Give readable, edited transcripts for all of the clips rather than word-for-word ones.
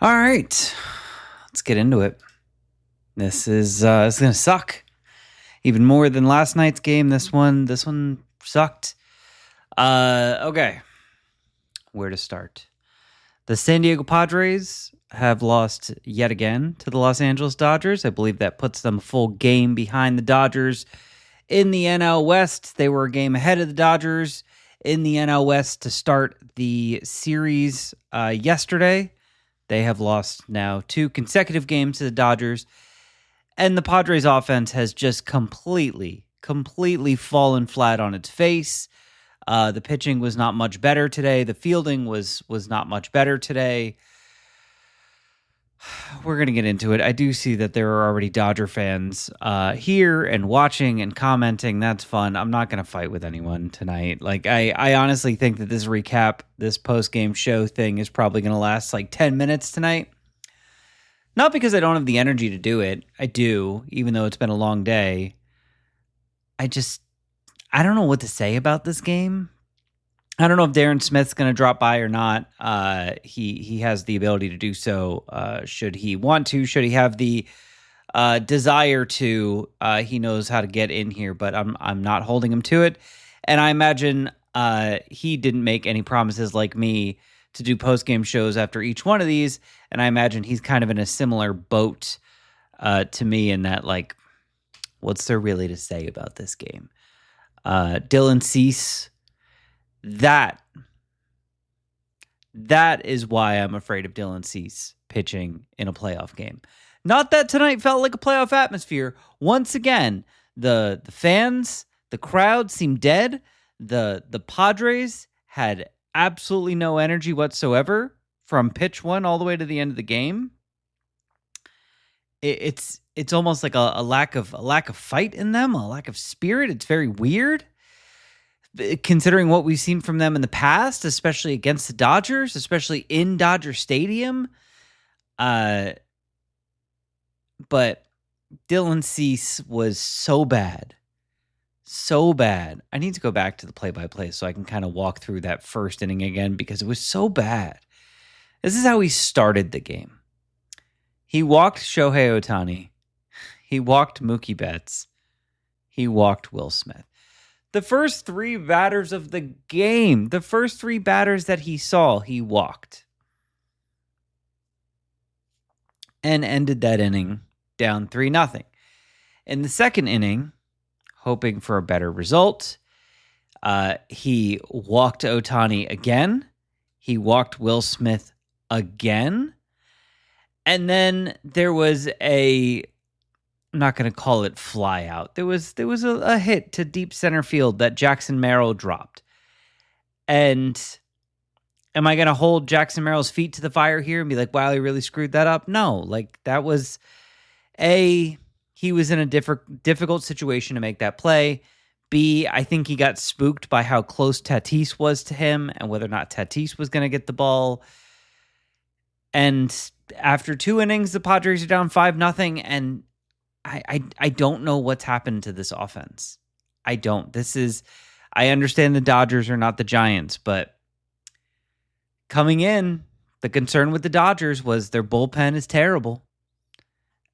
All right, let's get into it. This is it's gonna suck even more than last night's game. This one sucked. Okay, where to start? The San Diego Padres have lost yet again to the Los Angeles Dodgers. I believe that puts them a full game behind the Dodgers in the NL West. They were a game ahead of the Dodgers in the NL West to start the series yesterday. They have lost now 2 consecutive games to the Dodgers, and the Padres offense has just completely fallen flat on its face. The pitching was not much better today. The fielding was not much better today. We're going to get into it. I do see that there are already Dodger fans here and watching and commenting. That's fun. I'm not going to fight with anyone tonight. Like, I honestly think that this recap, this post-game show thing is probably going to last like 10 minutes tonight. Not because I don't have the energy to do it. I do, even though it's been a long day. I don't know what to say about this game. I don't know if Darren Smith's going to drop by or not. He has the ability to do so. Should he want to? Should he have the desire to? He knows how to get in here, but I'm not holding him to it. And I imagine he didn't make any promises like me to do post game shows after each one of these. And I imagine he's kind of in a similar boat to me in that, like, what's there really to say about this game? Dylan Cease. That is why I'm afraid of Dylan Cease pitching in a playoff game. Not that tonight felt like a playoff atmosphere. Once again, the fans, the crowd seemed dead. The Padres had absolutely no energy whatsoever from pitch 1 all the way to the end of the game. It's almost like a lack of fight in them, a lack of spirit. It's very weird, considering what we've seen from them in the past, especially against the Dodgers, especially in Dodger Stadium. But Dylan Cease was so bad. So bad. I need to go back to the play-by-play so I can kind of walk through that first inning again because it was so bad. This is how he started the game. He walked Shohei Ohtani. He walked Mookie Betts. He walked Will Smith. The first 3 batters of the game, the first 3 batters that he saw, he walked. And ended that inning down 3-0. In the second inning, hoping for a better result, he walked Ohtani again. He walked Will Smith again. And then there was I'm not going to call it fly out. There was a hit to deep center field that Jackson Merrill dropped. And am I going to hold Jackson Merrill's feet to the fire here and be like, wow, he really screwed that up? No, like that was he was in a difficult situation to make that play. B, I think he got spooked by how close Tatis was to him and whether or not Tatis was going to get the ball. And after 2 innings, the Padres are down 5-0, and I don't know what's happened to this offense. I don't. I understand the Dodgers are not the Giants, but coming in, the concern with the Dodgers was their bullpen is terrible.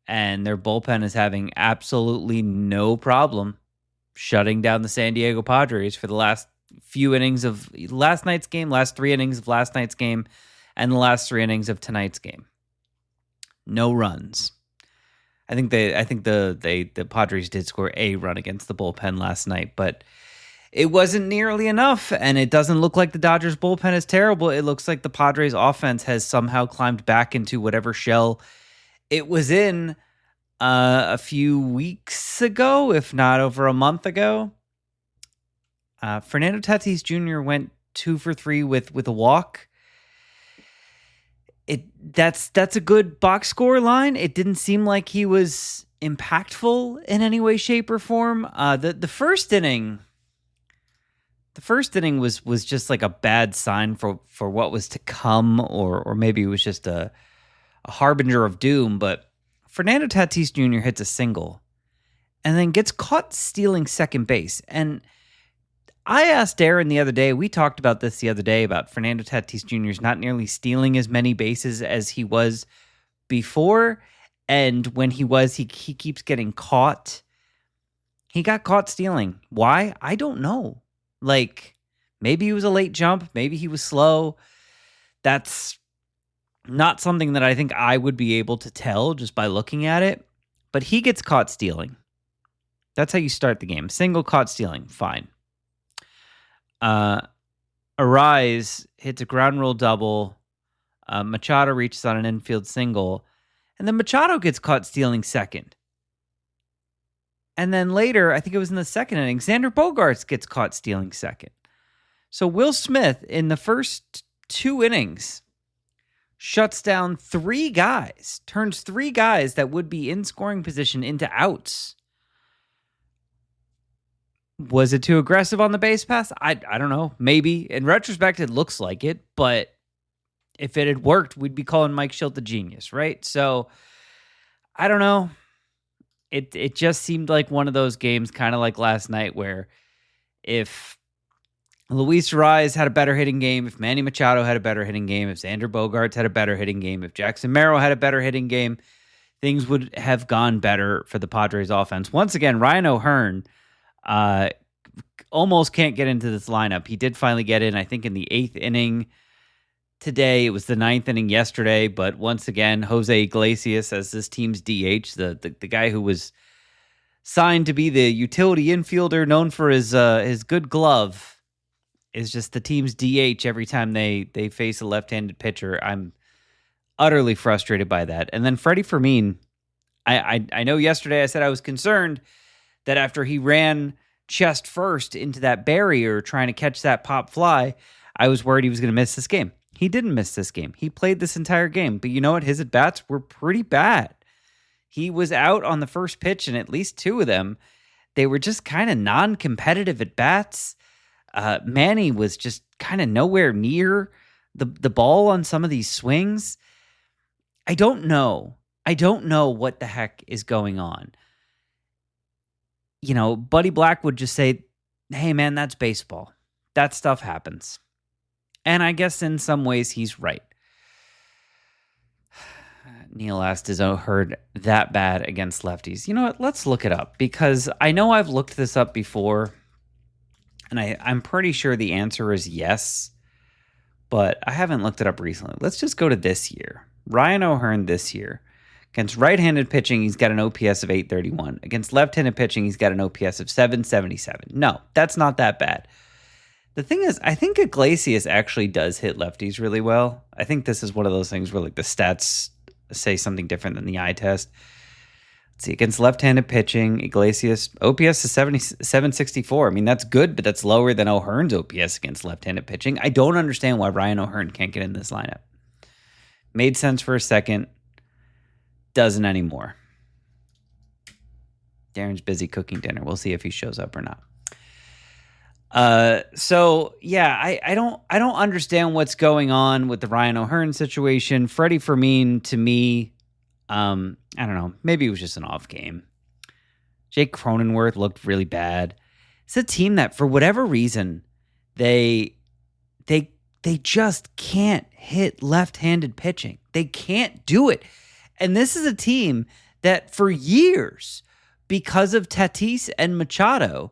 And their bullpen is having absolutely no problem shutting down the San Diego Padres for the last few innings of last night's game, last 3 innings of last night's game, and the last 3 innings of tonight's game. No runs. I think the Padres did score a run against the bullpen last night, but it wasn't nearly enough, and it doesn't look like the Dodgers bullpen is terrible. It looks like the Padres offense has somehow climbed back into whatever shell it was in a few weeks ago, if not over a month ago. Fernando Tatis Jr. went 2 for 3 with a walk. That's a good box score line. It didn't seem like he was impactful in any way, shape, or form. The first inning was just like a bad sign for what was to come, or maybe it was just a harbinger of doom. But Fernando Tatis Jr. hits a single and then gets caught stealing second base. And I asked Darren the other day, we talked about this the other day, about Fernando Tatis Jr.'s not nearly stealing as many bases as he was before. And when he was, he keeps getting caught. He got caught stealing. Why? I don't know. Like, maybe he was a late jump. Maybe he was slow. That's not something that I think I would be able to tell just by looking at it. But he gets caught stealing. That's how you start the game. Single, caught stealing. Fine. Arise hits a ground rule double. Machado reaches on an infield single. And then Machado gets caught stealing second. And then later, I think it was in the second inning, Xander Bogaerts gets caught stealing second. So Will Smith, in the first 2 innings, shuts down 3 guys, turns 3 guys that would be in scoring position into outs. Was it too aggressive on the base pass? I don't know. Maybe. In retrospect, it looks like it, but if it had worked, we'd be calling Mike Schilt a genius, right? So, I don't know. It just seemed like one of those games, kind of like last night, where if Luis Arraez had a better hitting game, if Manny Machado had a better hitting game, if Xander Bogaerts had a better hitting game, if Jackson Merrill had a better hitting game, things would have gone better for the Padres offense. Once again, Ryan O'Hearn almost can't get into this lineup. He did finally get in, I think, in the 8th inning today. It was the 9th inning yesterday, but once again, Jose Iglesias as this team's DH, the guy who was signed to be the utility infielder, known for his good glove, is just the team's DH every time they face a left-handed pitcher. I'm utterly frustrated by that. And then Freddie Fermin, I know yesterday I said I was concerned that after he ran chest first into that barrier trying to catch that pop fly, I was worried he was going to miss this game. He didn't miss this game. He played this entire game. But you know what? His at-bats were pretty bad. He was out on the first pitch, and at least 2 of them, they were just kind of non-competitive at-bats. Manny was just kind of nowhere near the ball on some of these swings. I don't know. I don't know what the heck is going on. You know, Buddy Black would just say, hey, man, that's baseball. That stuff happens. And I guess in some ways he's right. Neil asked, is O'Hearn that bad against lefties? You know what? Let's look it up, because I know I've looked this up before, and I'm pretty sure the answer is yes, but I haven't looked it up recently. Let's just go to this year. Ryan O'Hearn this year. Against right-handed pitching, he's got an OPS of 831. Against left-handed pitching, he's got an OPS of 777. No, that's not that bad. The thing is, I think Iglesias actually does hit lefties really well. I think this is one of those things where like the stats say something different than the eye test. Let's see, against left-handed pitching, Iglesias, OPS is 764. I mean, that's good, but that's lower than O'Hearn's OPS against left-handed pitching. I don't understand why Ryan O'Hearn can't get in this lineup. Made sense for a second. Doesn't anymore. Darren's busy cooking dinner. We'll see if he shows up or not. So yeah, I don't understand what's going on with the Ryan O'Hearn situation. Freddie Fermin, to me, I don't know. Maybe it was just an off game. Jake Cronenworth looked really bad. It's a team that, for whatever reason, they just can't hit left-handed pitching. They can't do it. And this is a team that for years, because of Tatis and Machado,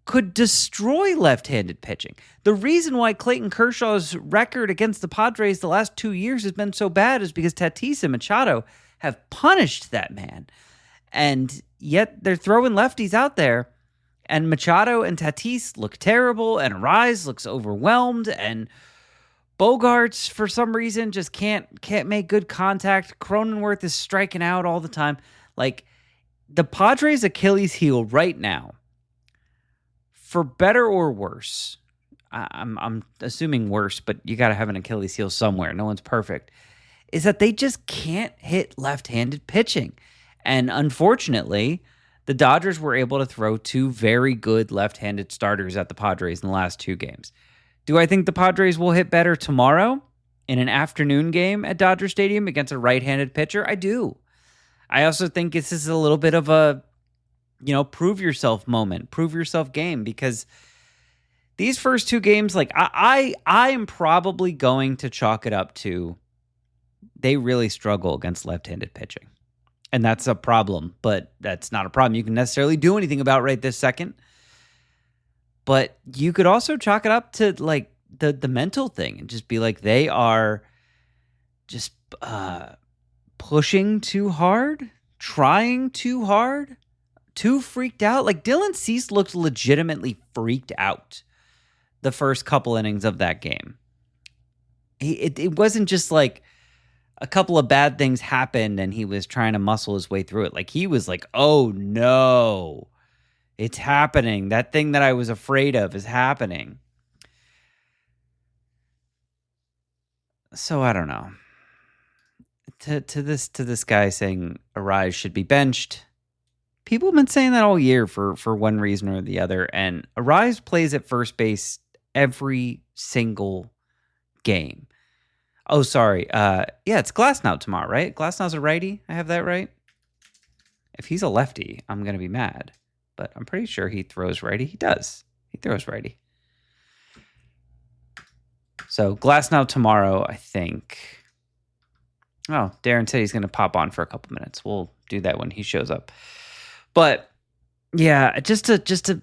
could destroy left-handed pitching. The reason why Clayton Kershaw's record against the Padres the last 2 years has been so bad is because Tatis and Machado have punished that man. And yet they're throwing lefties out there, and Machado and Tatis look terrible, and Arraez looks overwhelmed, and Bogaerts, for some reason, just can't make good contact. Cronenworth is striking out all the time. Like, the Padres' Achilles heel right now, for better or worse, I'm assuming worse, but you got to have an Achilles heel somewhere. No one's perfect. Is that they just can't hit left-handed pitching. And unfortunately, the Dodgers were able to throw 2 very good left-handed starters at the Padres in the last 2 games. Do I think the Padres will hit better tomorrow in an afternoon game at Dodger Stadium against a right-handed pitcher? I do. I also think this is a little bit of a, prove yourself moment, prove yourself game, because these first two games, like I am probably going to chalk it up to they really struggle against left-handed pitching. And that's a problem, but that's not a problem you can necessarily do anything about right this second. But you could also chalk it up to like the mental thing and just be like, they are just pushing too hard, trying too hard, too freaked out. Like Dylan Cease looked legitimately freaked out the first couple innings of that game. It wasn't just like a couple of bad things happened and he was trying to muscle his way through it. Like he was like, oh no, it's happening. That thing that I was afraid of is happening. So I don't know. To this guy saying Arise should be benched. People have been saying that all year for one reason or the other. And Arise plays at first base every single game. Oh, sorry. Yeah, it's Glasnow tomorrow, right? Glasnow's a righty. I have that right? If he's a lefty, I'm going to be mad. But I'm pretty sure he throws righty. He does. He throws righty. So Glasnow tomorrow, I think. Oh, Darren said he's going to pop on for a couple minutes. We'll do that when he shows up. But yeah, just a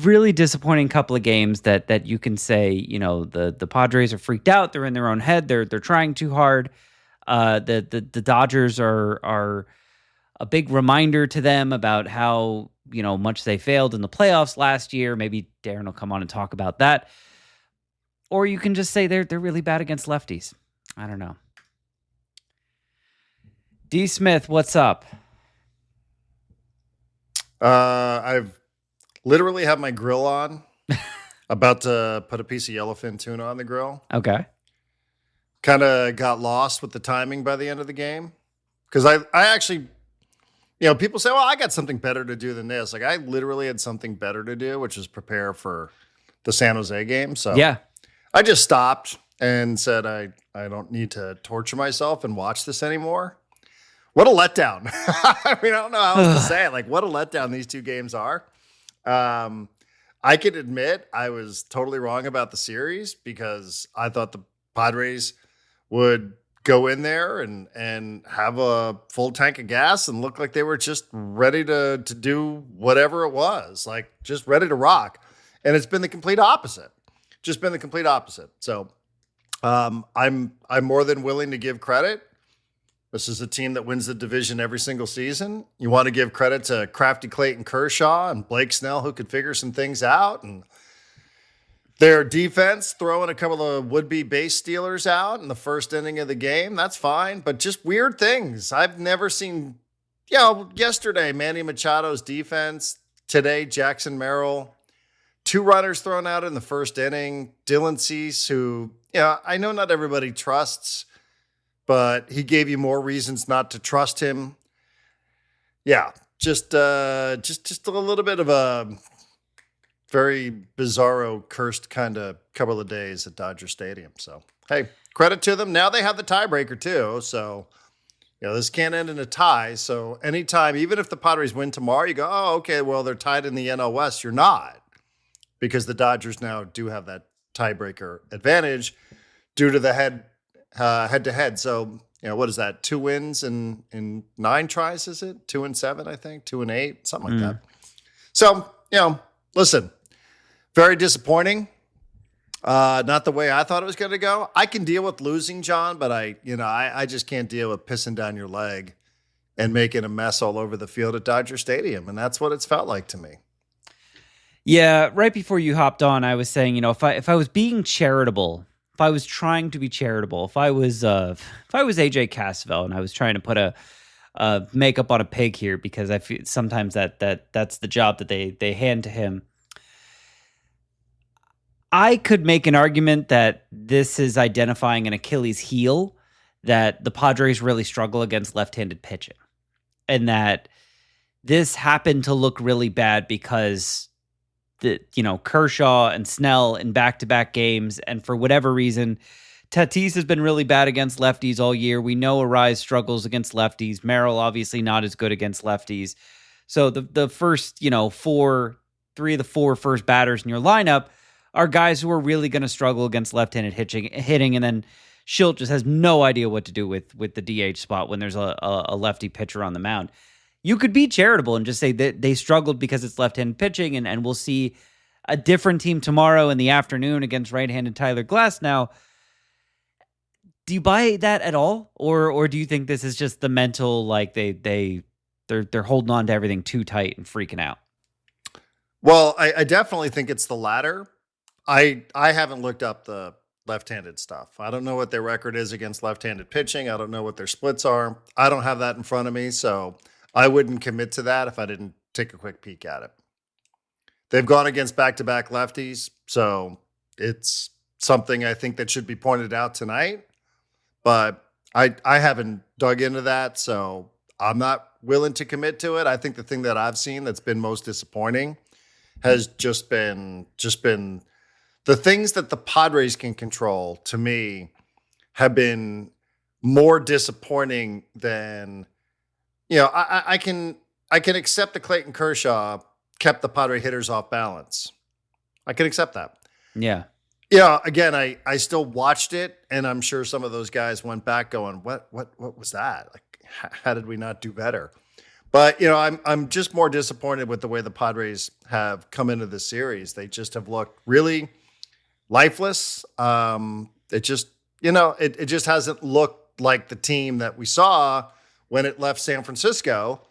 really disappointing couple of games that you can say, you know, the Padres are freaked out. They're in their own head. They're trying too hard. The Dodgers are a big reminder to them about how, you know, much they failed in the playoffs last year. Maybe Darren will come on and talk about that. Or you can just say they're really bad against lefties. I don't know. D. Smith, what's up? I've literally have my grill on, about to put a piece of yellowfin tuna on the grill. Okay. Kind of got lost with the timing by the end of the game. Because I actually, you know, people say, well, I got something better to do than this. Like, I literally had something better to do, which is prepare for the San Jose game. So yeah, I just stopped and said, I don't need to torture myself and watch this anymore. What a letdown. I mean, I don't know how else to say it. Like, what a letdown these two games are. I can admit I was totally wrong about the series because I thought the Padres would go in there and have a full tank of gas and look like they were just ready to do whatever it was, like just ready to rock. And it's been the complete opposite. Just been the complete opposite. So I'm more than willing to give credit. This is a team that wins the division every single season. You want to give credit to crafty Clayton Kershaw and Blake Snell, who could figure some things out. And their defense throwing a couple of would-be base stealers out in the first inning of the game. That's fine, but just weird things. I've never seen, you know, yesterday, Manny Machado's defense. Today, Jackson Merrill. 2 runners thrown out in the first inning. Dylan Cease, who, you know, I know not everybody trusts, but he gave you more reasons not to trust him. Yeah, just a little bit of a very bizarro, cursed kind of couple of days at Dodger Stadium. So, hey, credit to them. Now they have the tiebreaker too. So, you know, this can't end in a tie. So anytime, even if the Padres win tomorrow, you go, oh, okay, well, they're tied in the NL West. You're not, because the Dodgers now do have that tiebreaker advantage due to the head-to-head. So, you know, what is that? 2 wins in 9 tries, is it? 2 and 7, I think. 2 and 8, something like that. So, you know, listen, very disappointing. Not the way I thought it was going to go. I can deal with losing, John, but I just can't deal with pissing down your leg and making a mess all over the field at Dodger Stadium. And that's what it's felt like to me. Yeah, right before you hopped on, I was saying, you know, if I was being charitable, if I was trying to be charitable, if I was AJ Cassavell and I was trying to put a makeup on a pig here, because I feel sometimes that's the job that they hand to him, I could make an argument that this is identifying an Achilles heel, that the Padres really struggle against left-handed pitching, and that this happened to look really bad because Kershaw and Snell in back-to-back games, and for whatever reason, Tatis has been really bad against lefties all year. We know Arise struggles against lefties. Merrill obviously not as good against lefties. So the first, 3 of the 4 first batters in your lineup are guys who are really going to struggle against left-handed hitting, and then Schilt just has no idea what to do with the DH spot when there's a lefty pitcher on the mound. You could be charitable and just say that they struggled because it's left-handed pitching, and we'll see a different team tomorrow in the afternoon against right-handed Tyler Glasnow. Do you buy that at all, or do you think this is just the mental, like they're holding on to everything too tight and freaking out? Well, I definitely think it's the latter. I haven't looked up the left-handed stuff. I don't know what their record is against left-handed pitching. I don't know what their splits are. I don't have that in front of me, so I wouldn't commit to that if I didn't take a quick peek at it. They've gone against back-to-back lefties, so it's something I think that should be pointed out tonight. But I haven't dug into that, so I'm not willing to commit to it. I think the thing that I've seen that's been most disappointing has just been the things that the Padres can control, to me, have been more disappointing than, I can accept that Clayton Kershaw kept the Padre hitters off balance. I can accept that. Yeah. Yeah, again, I still watched it, and I'm sure some of those guys went back going, what was that? Like, how did we not do better? But, I'm just more disappointed with the way the Padres have come into the series. They just have looked really lifeless. It just, it just hasn't looked like the team that we saw when it left San Francisco.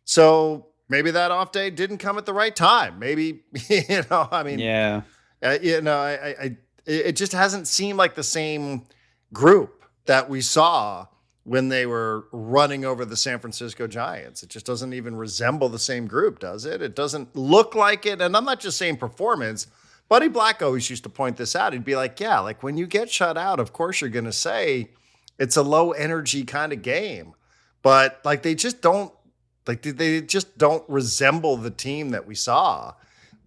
So maybe that off day didn't come at the right time. Maybe, yeah. It just hasn't seemed like the same group that we saw when they were running over the San Francisco Giants. It just doesn't even resemble the same group, does it? It doesn't look like it. And I'm not just saying performance. Buddy Black always used to point this out. He'd be like, yeah, like when you get shut out, of course you're going to say it's a low energy kind of game. But like they just don't resemble the team that we saw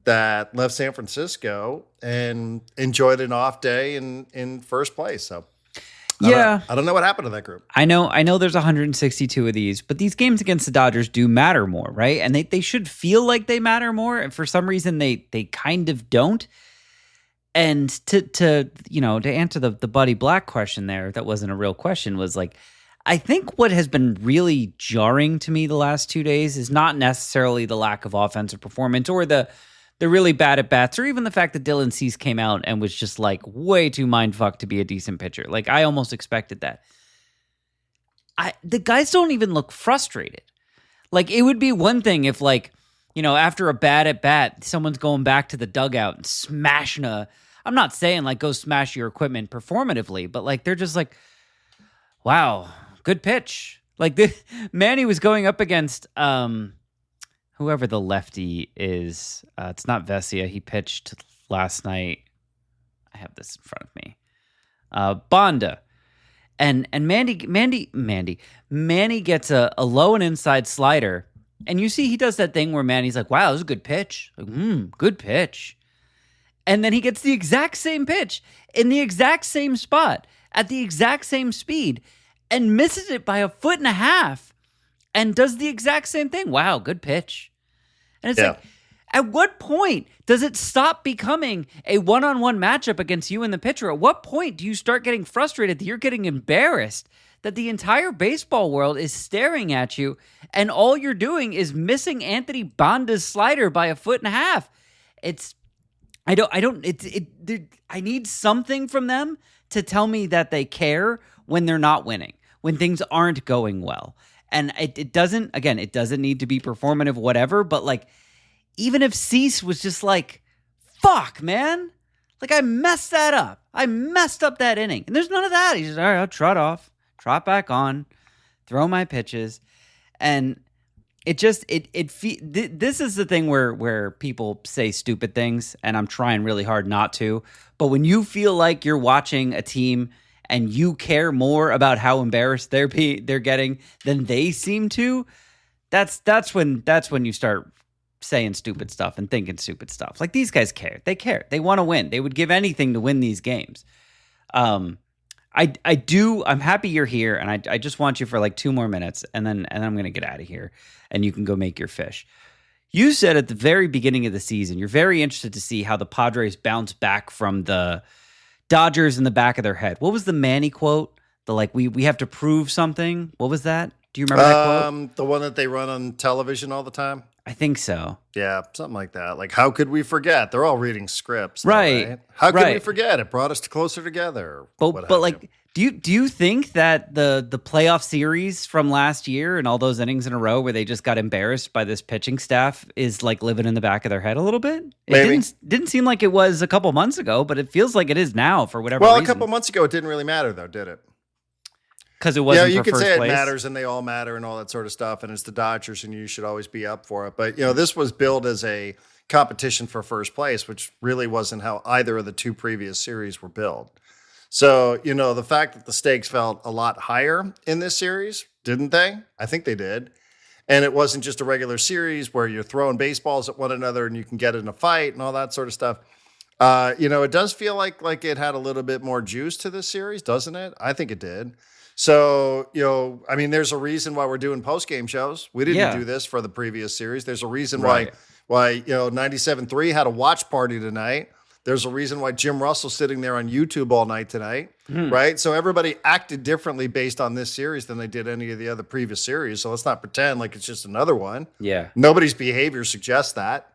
that left San Francisco and enjoyed an off day in first place. So I don't know what happened to that group. I know there's 162 of these, but these games against the Dodgers do matter more, right? And they should feel like they matter more. And for some reason they kind of don't. And to answer the Buddy Black question there, that wasn't a real question, was like, I think what has been really jarring to me the last 2 days is not necessarily the lack of offensive performance or the really bad at bats, or even the fact that Dylan Cease came out and was just like way too mindfucked to be a decent pitcher. Like I almost expected that. The guys don't even look frustrated. Like it would be one thing if after a bad at bat, someone's going back to the dugout and smashing I'm not saying like go smash your equipment performatively, but like they're just like, wow, good pitch. Like Manny was going up against whoever the lefty is. It's not Vesia. He pitched last night. I have this in front of me. Bonda. And Manny gets a low and inside slider. And you see he does that thing where Manny's like, wow, that was a good pitch. Like, good pitch. And then he gets the exact same pitch in the exact same spot at the exact same speed and misses it by 1.5 feet. And does the exact same thing. Wow, good pitch. And it's like, at what point does it stop becoming a one-on-one matchup against you and the pitcher? At what point do you start getting frustrated that you're getting embarrassed, that the entire baseball world is staring at you, and all you're doing is missing Anthony Bonda's slider by 1.5 feet? I need something from them to tell me that they care when they're not winning, when things aren't going well. And it doesn't need to be performative, whatever, but like, even if Cease was just like, fuck, man, like I messed that up. I messed up that inning. And there's none of that. He's just, all right, I'll trot back on, throw my pitches. And this is the thing where people say stupid things, and I'm trying really hard not to. But when you feel like you're watching a team and you care more about how embarrassed they're getting than they seem to, that's when you start saying stupid stuff and thinking stupid stuff. Like these guys care. They care. They want to win. They would give anything to win these games. I'm happy you're here, and I just want you for like 2 more minutes, and then I'm going to get out of here, and you can go make your fish. You said at the very beginning of the season, you're very interested to see how the Padres bounce back from the Dodgers in the back of their head. What was the Manny quote? The like, we have to prove something. What was that? Do you remember that quote? The one that they run on television all the time? I think so. Yeah, something like that. Like, how could we forget? They're all reading scripts, right? How could we forget? It brought us closer together. But like, do you think that the playoff series from last year and all those innings in a row where they just got embarrassed by this pitching staff is like living in the back of their head a little bit? It didn't seem like it was a couple months ago, but it feels like it is now for whatever reason. Well, a couple months ago, it didn't really matter, though, did it? Because it wasn't you for could first say place. It matters and they all matter and all that sort of stuff, and it's the Dodgers and you should always be up for it. But, this was billed as a competition for first place, which really wasn't how either of the two previous series were billed. So, the fact that the stakes felt a lot higher in this series, didn't they? I think they did. And it wasn't just a regular series where you're throwing baseballs at one another and you can get in a fight and all that sort of stuff. It does feel like it had a little bit more juice to this series, doesn't it? I think it did. So, there's a reason why we're doing post-game shows. We didn't do this for the previous series. There's a reason why 97.3 had a watch party tonight. There's a reason why Jim Russell's sitting there on YouTube all night tonight, right? So everybody acted differently based on this series than they did any of the other previous series. So let's not pretend like it's just another one. Yeah. Nobody's behavior suggests that.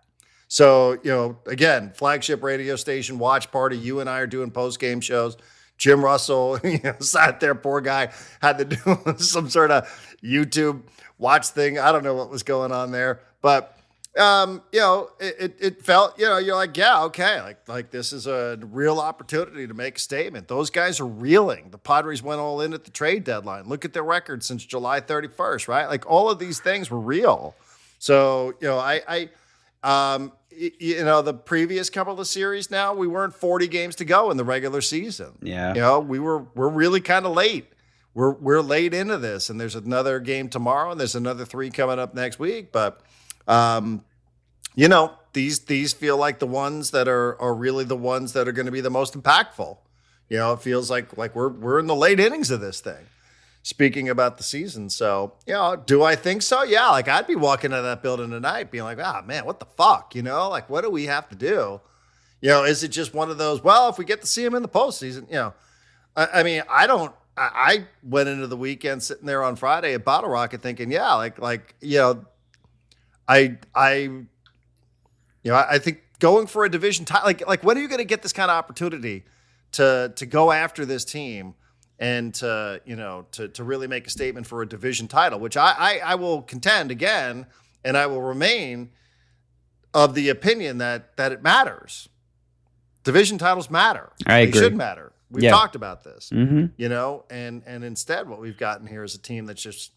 So, again, flagship radio station, watch party, you and I are doing post-game shows. Jim Russell, sat there, poor guy, had to do some sort of YouTube watch thing. I don't know what was going on there, but it felt, you're like, yeah, okay, like this is a real opportunity to make a statement. Those guys are reeling. The Padres went all in at the trade deadline. Look at their record since July 31st, right? Like all of these things were real. So, the previous couple of series now, we weren't 40 games to go in the regular season. Yeah. We're really kind of late. We're late into this, and there's another game tomorrow, and there's another 3 coming up next week. But, these feel like the ones that are really the ones that are going to be the most impactful. It feels like we're in the late innings of this thing. Speaking about the season. So, do I think so? Yeah. Like I'd be walking out of that building tonight being like, man, what the fuck? Like what do we have to do? Is it just one of those, well, if we get to see him in the postseason, I went into the weekend sitting there on Friday at Bottle Rocket thinking, I think going for a division title, like when are you going to get this kind of opportunity to go after this team? And to really make a statement for a division title, which I will contend again, and I will remain of the opinion that it matters. Division titles matter. I agree. They should matter. We've talked about this, and instead what we've gotten here is a team that's just,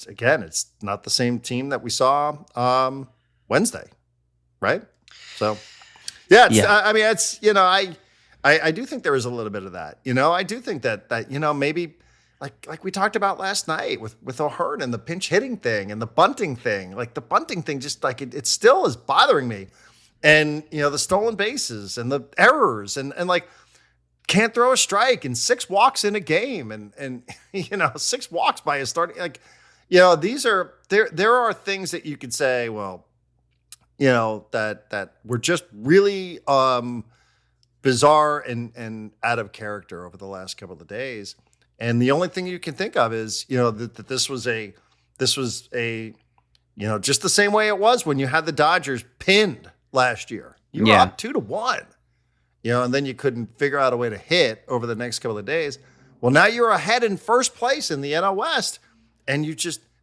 again, it's not the same team that we saw Wednesday, right? So, I do think there is a little bit of that. I do think that maybe like we talked about last night with O'Hearn and the pinch hitting thing and the bunting thing. Like the bunting thing just like it still is bothering me. And the stolen bases and the errors and like can't throw a strike and 6 walks in a game and 6 walks by a starting these are there are things that you could say, well, that were just really bizarre and out of character over the last couple of days. And the only thing you can think of is, that this was a just the same way it was when you had the Dodgers pinned last year. You were up 2-1, and then you couldn't figure out a way to hit over the next couple of days. Well, now you're ahead in first place in the NL West, and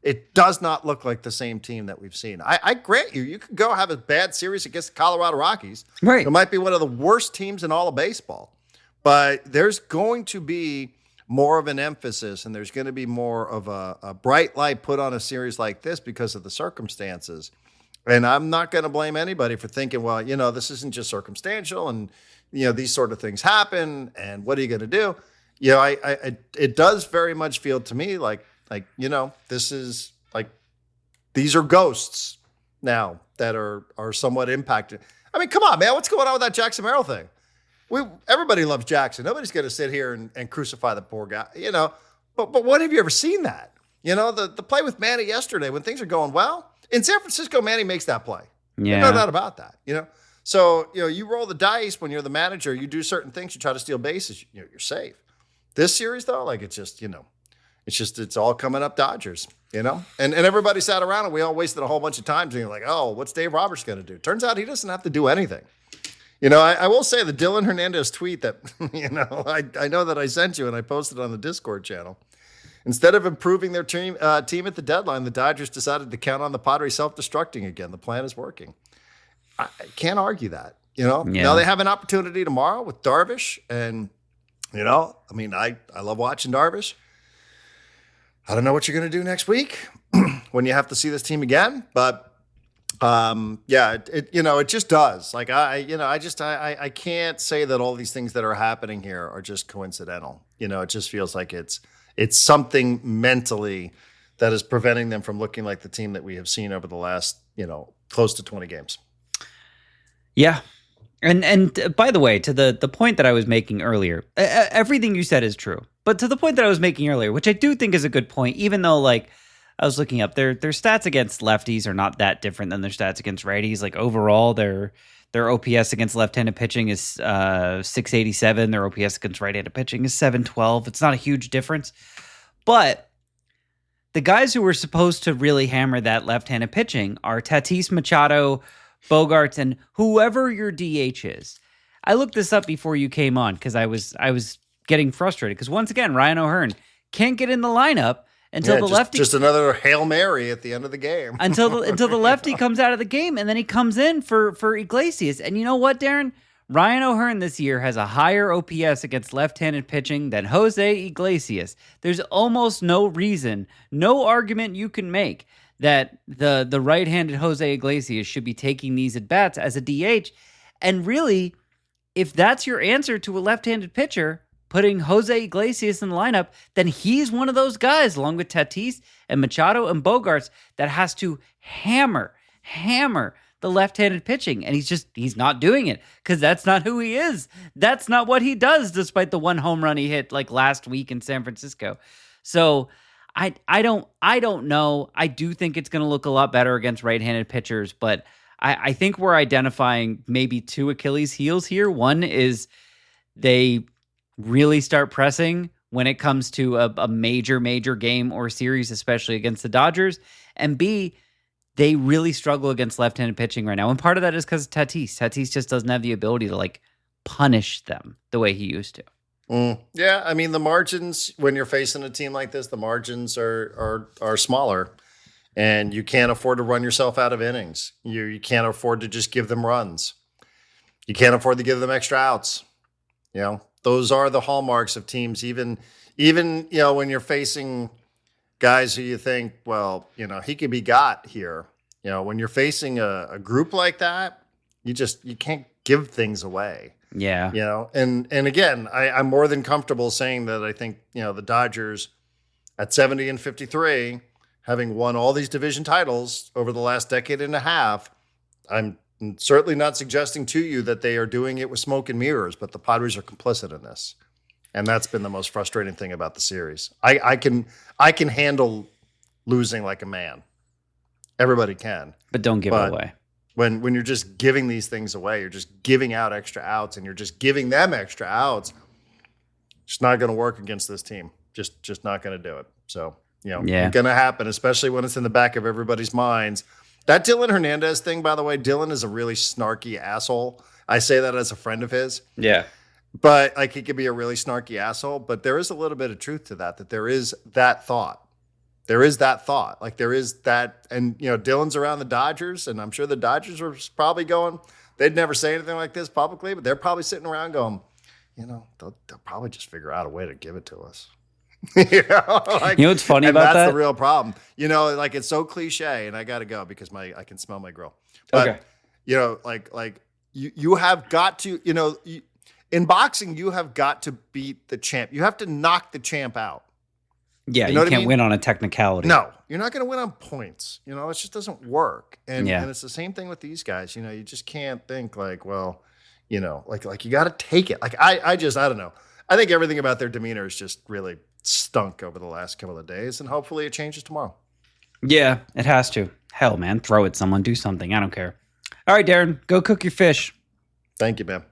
it does not look like the same team that we've seen. I grant you could go have a bad series against the Colorado Rockies. Right. It might be one of the worst teams in all of baseball. But there's going to be more of an emphasis and there's going to be more of a bright light put on a series like this because of the circumstances. And I'm not going to blame anybody for thinking, well, this isn't just circumstantial and, these sort of things happen. And what are you going to do? It does very much feel to me like, this is like, these are ghosts now that are somewhat impacted. I mean, come on, man, what's going on with that Jackson Merrill thing? Everybody loves Jackson. Nobody's going to sit here and crucify the poor guy, but when have you ever seen that? The play with Manny yesterday when things are going well, In San Francisco, Manny makes that play. Yeah. There's no doubt about that, So, you roll the dice when you're the manager, you do certain things, you try to steal bases, you're safe. This series, though, like it's just, it's all coming up Dodgers, and everybody sat around and we all wasted a whole bunch of time being like, oh, what's Dave Roberts going to do? Turns out he doesn't have to do anything. I will say the Dylan Hernandez tweet that, I know that I sent you and I posted on the Discord channel. Instead of improving their team at the deadline, the Dodgers decided to count on the Padres self-destructing again. The plan is working. I can't argue that, Now they have an opportunity tomorrow with Darvish. And, I love watching Darvish. I don't know what you're going to do next week when you have to see this team again. But, it just does. Like, I can't say that all these things that are happening here are just coincidental. It just feels like it's something mentally that is preventing them from looking like the team that we have seen over the last, close to 20 games. Yeah. And by the way, to the point that I was making earlier, everything you said is true. But to the point that I was making earlier, which I do think is a good point, even though like I was looking up their stats against lefties are not that different than their stats against righties. Like overall, their OPS against left-handed pitching is 687. Their OPS against right-handed pitching is 712. It's not a huge difference. But the guys who were supposed to really hammer that left-handed pitching are Tatis, Machado, Bogarts, and whoever your DH is. I looked this up before you came on because I was getting frustrated because once again, Ryan O'Hearn can't get in the lineup until the lefty. Just another Hail Mary at the end of the game. until the lefty comes out of the game, and then he comes in for Iglesias. And you know what, Darren? Ryan O'Hearn this year has a higher OPS against left-handed pitching than Jose Iglesias. There's almost no reason, no argument you can make that the right-handed Jose Iglesias should be taking these at-bats as a DH. And really, if that's your answer to a left-handed pitcher, putting Jose Iglesias in the lineup, then he's one of those guys, along with Tatis and Machado and Bogarts, that has to hammer the left-handed pitching. And he's not doing it because that's not who he is. That's not what he does, despite the one home run he hit like last week in San Francisco. So I don't know. I do think it's going to look a lot better against right-handed pitchers, but I think we're identifying maybe two Achilles heels here. One is they really start pressing when it comes to a major game or series, especially against the Dodgers. And B, they really struggle against left-handed pitching right now. And part of that is because Tatis. Tatis just doesn't have the ability to like punish them the way he used to. Yeah, I mean, the margins, when you're facing a team like this, the margins are smaller. And you can't afford to run yourself out of innings. You can't afford to just give them runs. You can't afford to give them extra outs. Those are the hallmarks of teams. Even when you're facing guys who you think, well, he could be got here. When you're facing a group like that, you can't give things away. Yeah. And again, I'm more than comfortable saying that I think, the Dodgers at 70-53, having won all these division titles over the last decade and a half, I'm certainly not suggesting to you that they are doing it with smoke and mirrors, but the Padres are complicit in this. And that's been the most frustrating thing about the series. I can handle losing like a man. Everybody can. But don't give it away. When you're just giving these things away, you're just giving out extra outs and you're just giving them extra outs, it's not going to work against this team. Just not going to do it. So, it's going to happen, especially when it's in the back of everybody's minds. That Dylan Hernandez thing, by the way, Dylan is a really snarky asshole. I say that as a friend of his. Yeah. But like he could be a really snarky asshole, but there is a little bit of truth to that there is that thought. There is that thought. Like there is that, and Dylan's around the Dodgers, and I'm sure the Dodgers were probably going, they'd never say anything like this publicly, but they're probably sitting around going, they'll probably just figure out a way to give it to us. What's funny about that? That's the real problem. Like it's so cliche, and I got to go because I can smell my grill. But, okay. You have got to, in boxing, you have got to beat the champ. You have to knock the champ out. Yeah, you can't win on a technicality. No, you're not going to win on points. It just doesn't work. And it's the same thing with these guys. You just can't think like, well, like you got to take it. Like I don't know. I think everything about their demeanor is just really stunk over the last couple of days, and hopefully it changes tomorrow. Yeah, it has to. Hell, man, throw at someone, do something. I don't care. All right, Darren, go cook your fish. Thank you, man.